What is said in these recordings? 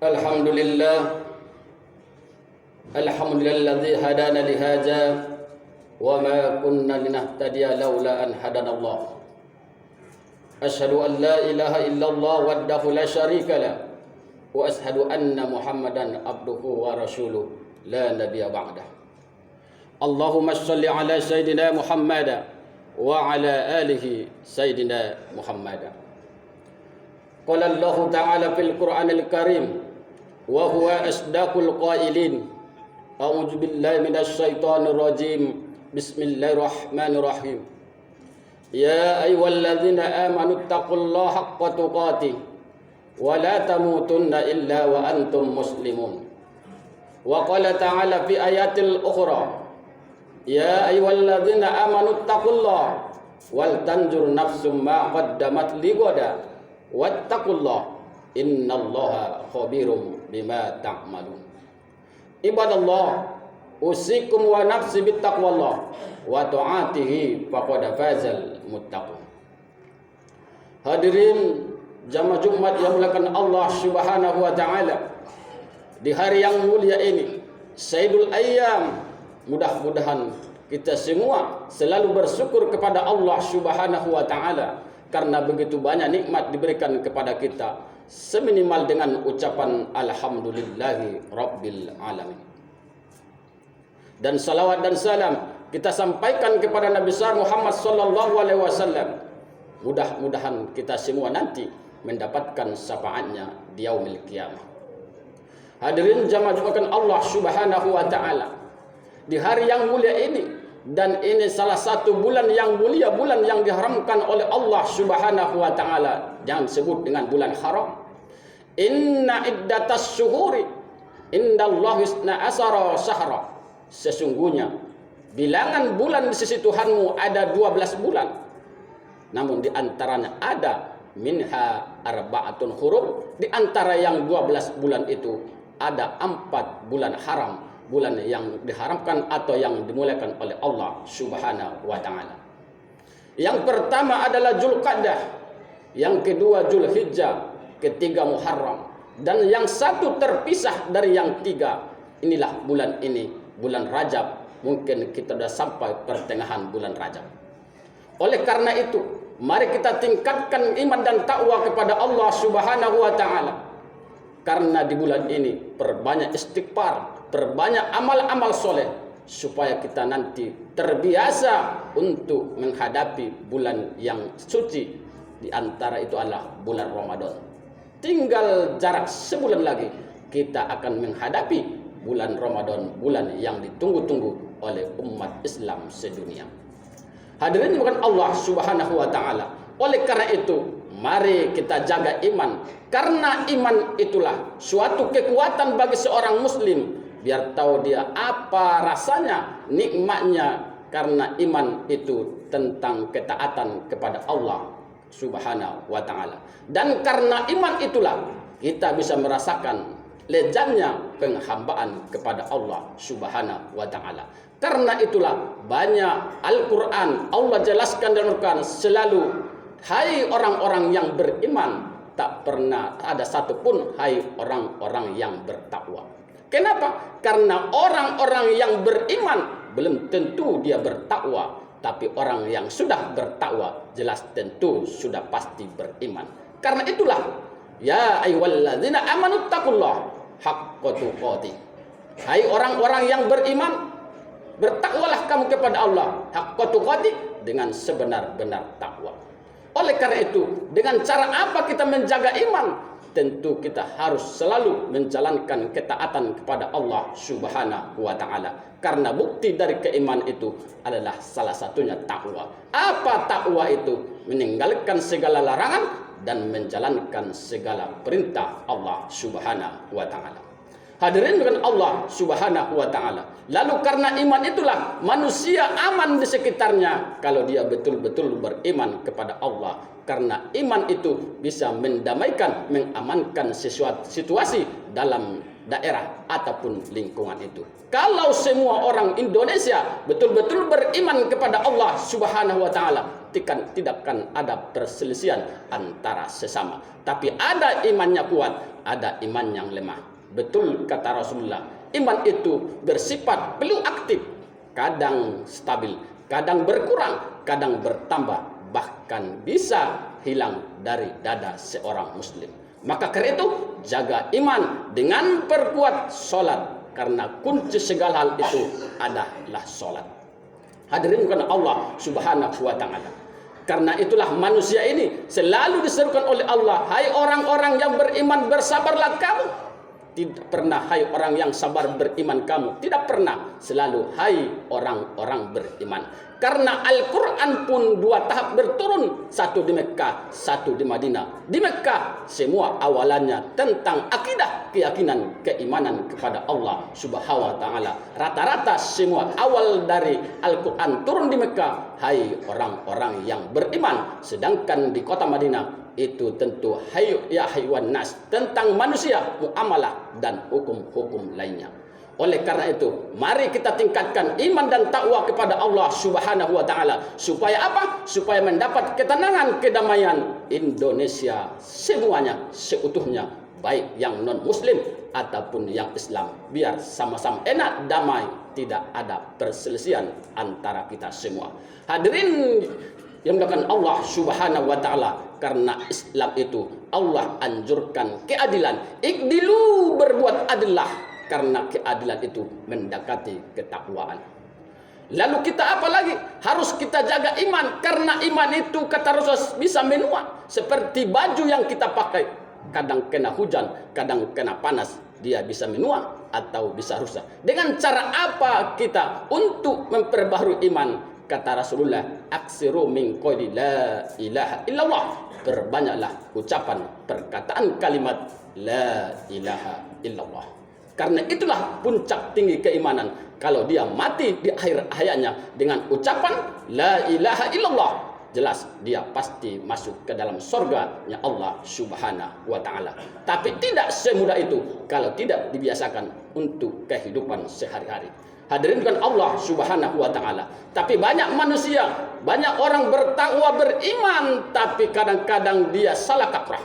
Alhamdulillah Alhamdulilladzi hadana lihaza wa ma kunna linahtadiya laula an hadanallah. Asyhadu an la ilaha illallah wahdahu la syarika lah wa asyhadu anna Muhammadan abduhu wa rasuluh la nabiyya ba'dah. Allahumma shalli ala sayyidina Muhammad wa ala alihi sayyidina Muhammad. Qala Allah ta'ala fil Qur'anil Karim wa huwa asdaqul qailin. A'udzu billahi minasy syaithanir rajim. Bismillahirrahmanirrahim. Ya ayyuhalladzina amanu taqullaha haqqa tuqatih wa la tamutunna illa wa antum muslimun. Wa qala ta'ala fi ayatil ukhra, ya ayyuhalladzina amanu taqullaha wal tanzur nafsum ma qaddamat lighada wattaqullaha innallaha khabirum bima ta'malun. Ibadallah, usikum wa nafsi bittaqwallah wa ta'atihi faqad fazal muttaqun. Hadirin jamaah Jumat yang dimuliakan Allah Subhanahu wa taala, di hari yang mulia ini, Sayyidul Ayyam, mudah-mudahan kita semua selalu bersyukur kepada Allah Subhanahu wa taala karena begitu banyak nikmat diberikan kepada kita, seminimal dengan ucapan alhamdulillahi rabbil alamin. Dan salawat dan salam kita sampaikan kepada Nabi besar Muhammad sallallahu alaihi wasallam. Mudah-mudahan kita semua nanti mendapatkan syafaatnya di yaumil qiyamah. Hadirin jamaah Jumat Allah Subhanahu wa taala, di hari yang mulia ini, dan ini salah satu bulan yang mulia, bulan yang diharamkan oleh Allah Subhanahu wa taala, yang disebut dengan bulan haram. Inna iddatas syuhuri indallahi isna asara syahra. Sesungguhnya bilangan bulan di sisi Tuhanmu ada 12 bulan. Namun di antaranya ada minha arba'atun hurum. Di antara yang 12 bulan itu ada 4 bulan haram, bulan yang diharamkan atau yang dimuliakan oleh Allah Subhanahu wa taala. Yang pertama adalah Dzulqa'dah, yang kedua Dzulhijjah, ketiga Muharram, dan yang satu terpisah dari yang tiga. Inilah bulan ini, bulan Rajab. Mungkin kita sudah sampai pertengahan bulan Rajab. Oleh karena itu, mari kita tingkatkan iman dan takwa kepada Allah Subhanahu wa taala. Karena di bulan ini perbanyak istighfar, perbanyak amal-amal soleh, supaya kita nanti terbiasa untuk menghadapi bulan yang suci. Di antara itu adalah bulan Ramadan. Tinggal jarak sebulan lagi kita akan menghadapi bulan Ramadan, bulan yang ditunggu-tunggu oleh umat Islam sedunia. Hadirin bukan Allah Subhanahu wa taala. Oleh karena itu, mari kita jaga iman, karena iman itulah suatu kekuatan bagi seorang muslim, biar tahu dia apa rasanya, nikmatnya, karena iman itu tentang ketaatan kepada Allah Subhanahu wa taala. Dan karena iman itulah kita bisa merasakan lezatnya penghambaan kepada Allah Subhanahu wa taala. Karena itulah banyak Al-Qur'an Allah jelaskan dalam Al-Qur'an selalu, hai orang-orang yang beriman, tak pernah ada satupun hai orang-orang yang bertakwa. Kenapa? Karena orang-orang yang beriman belum tentu dia bertakwa, tapi orang yang sudah bertakwa jelas tentu sudah pasti beriman. Karena itulah, ya ayyuhalladzina amanu taqullaha haqqa tuqatih. Hai orang-orang yang beriman, bertakwalah kamu kepada Allah haqqa tuqatih, dengan sebenar-benar takwa. Oleh karena itu, dengan cara apa kita menjaga iman? Tentu kita harus selalu menjalankan ketaatan kepada Allah Subhanahu wa taala. Karena bukti dari keimanan itu adalah salah satunya takwa. Apa takwa itu? Meninggalkan segala larangan dan menjalankan segala perintah Allah Subhanahu wa taala. Hadirin dengan Allah Subhanahu wa taala. Lalu karena iman itulah manusia aman di sekitarnya kalau dia betul-betul beriman kepada Allah. Karena iman itu bisa mendamaikan, mengamankan situasi dalam daerah ataupun lingkungan itu. Kalau semua orang Indonesia betul-betul beriman kepada Allah Subhanahu wa taala, tidak akan ada perselisihan antara sesama. Tapi ada imannya kuat, ada iman yang lemah. Betul kata Rasulullah, iman itu bersifat fluktuatif, kadang stabil, kadang berkurang, kadang bertambah, bahkan bisa hilang dari dada seorang muslim. Maka karena itu jaga iman dengan perkuat sholat, karena kunci segala hal itu adalah sholat. Hadirin karena Allah Subhanahu wa ta'ala, karena itulah manusia ini selalu diserukan oleh Allah, hai orang-orang yang beriman, bersabarlah kamu. Tidak pernah hai orang yang sabar beriman kamu, tidak pernah, selalu hai orang-orang beriman. Karena Al-Quran pun 2 tahap berturun, satu di Mekah, satu di Madinah. Di Mekah semua awalannya tentang akidah, keyakinan, keimanan kepada Allah Subhanahu wa ta'ala. Rata-rata semua awal dari Al-Quran turun di Mekah, hai orang-orang yang beriman. Sedangkan di kota Madinah itu tentu ya haywan nas, tentang manusia, muamalah dan hukum-hukum lainnya. Oleh karena itu, mari kita tingkatkan iman dan takwa kepada Allah Subhanahu wa taala. Supaya apa? Supaya mendapat ketenangan, kedamaian Indonesia semuanya, seutuhnya, baik yang non muslim ataupun yang Islam. Biar sama-sama enak, damai, tidak ada perselisihan antara kita semua. Hadirin yang dimuliakan Allah Subhanahu wa taala, karena Islam itu Allah anjurkan keadilan. Ikdilu, berbuat adillah, karena keadilan itu mendekati ketakwaan. Lalu kita apa lagi? Harus kita jaga iman, karena iman itu kata Rasul bisa menua. Seperti baju yang kita pakai, kadang kena hujan, kadang kena panas, dia bisa menua atau bisa rusak. Dengan cara apa kita untuk memperbaharui iman? Kata Rasulullah, aksiru min qouli la ilaha illallah. Perbanyaklah ucapan, perkataan kalimat la ilaha illallah. Karena itulah puncak tinggi keimanan. Kalau dia mati di akhir hayatnya dengan ucapan la ilaha illallah, jelas dia pasti masuk ke dalam surganya Allah Subhanahu wa ta'ala. Tapi tidak semudah itu kalau tidak dibiasakan untuk kehidupan sehari-hari. Hadirin kan Allah Subhanahu wa ta'ala. Tapi banyak manusia, banyak orang bertakwa, beriman, tapi kadang-kadang dia salah kaprah.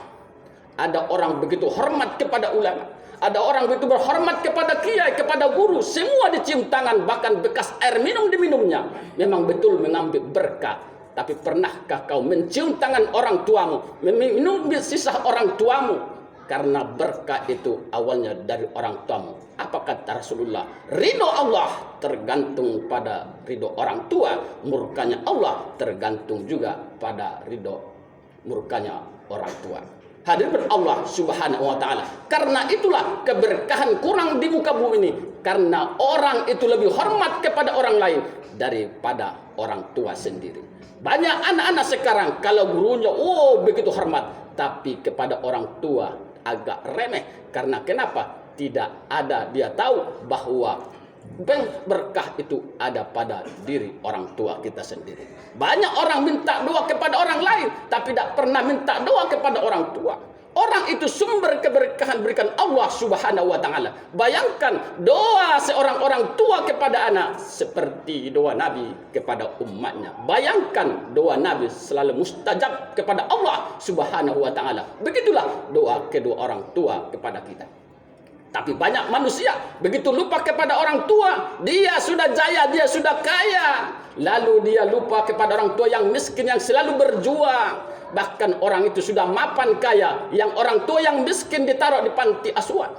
Ada orang begitu hormat kepada ulama, ada orang begitu berhormat kepada kiai, kepada guru, semua dicium tangan, bahkan bekas air minum diminumnya. Memang betul mengambil berkah. Tapi pernahkah kau mencium tangan orang tuamu, meminum sisa orang tuamu? Karena berkah itu awalnya dari orang tuamu. Apa kata Rasulullah? Ridho Allah tergantung pada ridho orang tua, murkanya Allah tergantung juga pada ridho murkanya orang tua. Hadirin Allah Subhanahu wa ta'ala. Karena itulah keberkahan kurang di muka bumi ini. Karena orang itu lebih hormat kepada orang lain daripada orang tua sendiri. Banyak anak-anak sekarang kalau gurunya begitu hormat, tapi kepada orang tua agak remeh. Karena kenapa? Tidak ada dia tahu bahwa berkah itu ada pada diri orang tua kita sendiri. Banyak orang minta doa kepada orang lain, tapi tidak pernah minta doa kepada orang tua. Orang itu sumber keberkahan berikan Allah Subhanahu wa ta'ala. Bayangkan doa seorang orang tua kepada anak seperti doa Nabi kepada umatnya. Bayangkan doa Nabi selalu mustajab kepada Allah Subhanahu wa ta'ala. Begitulah doa kedua orang tua kepada kita. Tapi banyak manusia begitu lupa kepada orang tua, dia sudah jaya, dia sudah kaya, lalu dia lupa kepada orang tua yang miskin, yang selalu berjuang. Bahkan orang itu sudah mapan kaya, yang orang tua yang miskin ditaruh di panti asuhan.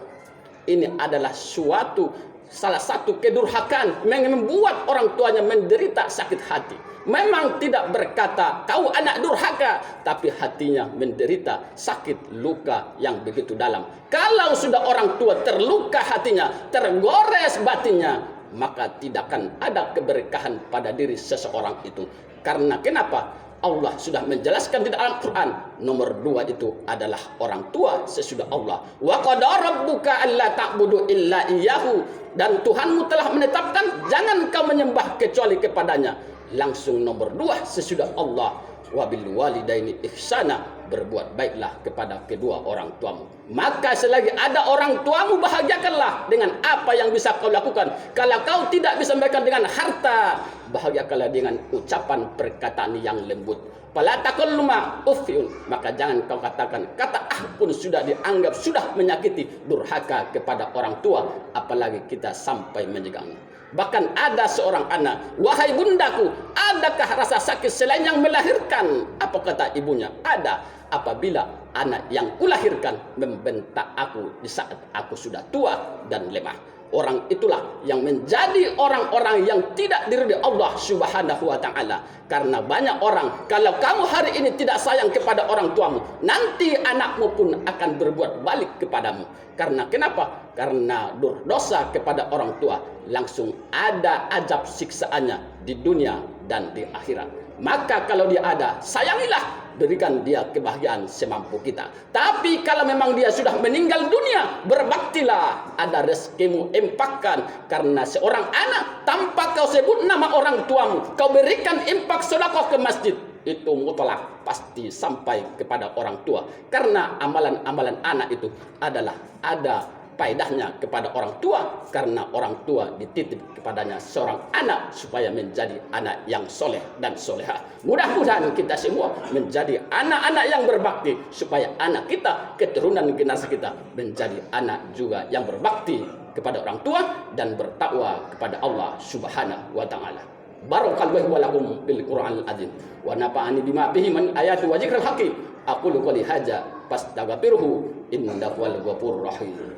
Ini adalah salah satu kedurhakaan yang membuat orang tuanya menderita sakit hati. Memang tidak berkata kau anak durhaka, tapi hatinya menderita sakit luka yang begitu dalam. Kalau sudah orang tua terluka hatinya, tergores batinnya, maka tidak akan ada keberkahan pada diri seseorang itu. Karena kenapa? Allah sudah menjelaskan di dalam Quran, nomor 2 itu adalah orang tua sesudah Allah. Wa qadara rabbuka alla ta'budu illa iyyahu, dan Tuhanmu telah menetapkan jangan kau menyembah kecuali kepadanya. Langsung nomor 2 sesudah Allah, wabil walidaini ihsana, berbuat baiklah kepada kedua orang tuamu. Maka selagi ada orang tuamu, bahagiakanlah dengan apa yang bisa kau lakukan. Kalau kau tidak bisa memberikan dengan harta, bahagiakanlah dengan ucapan perkataan yang lembut. Fala taqul luma uffin, maka jangan kau katakan kata pun sudah dianggap sudah menyakiti, durhaka kepada orang tua, apalagi kita sampai menyegangnya. Bahkan ada seorang anak, wahai bundaku, adakah rasa sakit selain yang melahirkan? Apa kata ibunya? Ada, apabila anak yang kulahirkan membentak aku di saat aku sudah tua dan lemah. Orang itulah yang menjadi orang-orang yang tidak diridhai Allah Subhanahu wa taala. Karena banyak orang, kalau kamu hari ini tidak sayang kepada orang tuamu, nanti anakmu pun akan berbuat balik kepadamu. Karena kenapa? Karena dosa kepada orang tua langsung ada azab siksaannya di dunia dan di akhirat. Maka kalau dia ada, sayangilah, berikan dia kebahagiaan semampu kita. Tapi kalau memang dia sudah meninggal dunia, berbaktilah, ada rezekimu, infakkan. Karena seorang anak tanpa kau sebut nama orang tuamu, kau berikan infak sedekah ke masjid, itu mutlak pasti sampai kepada orang tua. Karena amalan-amalan anak itu adalah ada faedahnya kepada orang tua, karena orang tua dititip kepadanya seorang anak supaya menjadi anak yang soleh dan soleha. Mudah-mudahan kita semua menjadi anak-anak yang berbakti, supaya anak kita, keturunan generasi kita menjadi anak juga yang berbakti kepada orang tua dan bertakwa kepada Allah Subhanahu wa taala. Barakallahu wa lakum bil Qur'anil azim wa nafa'ani bima fihi min ayati wa dzikril hakim. Aqulu qouli hadza fastaghfiruhu innahu huwal ghafurur rahim.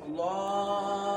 Allah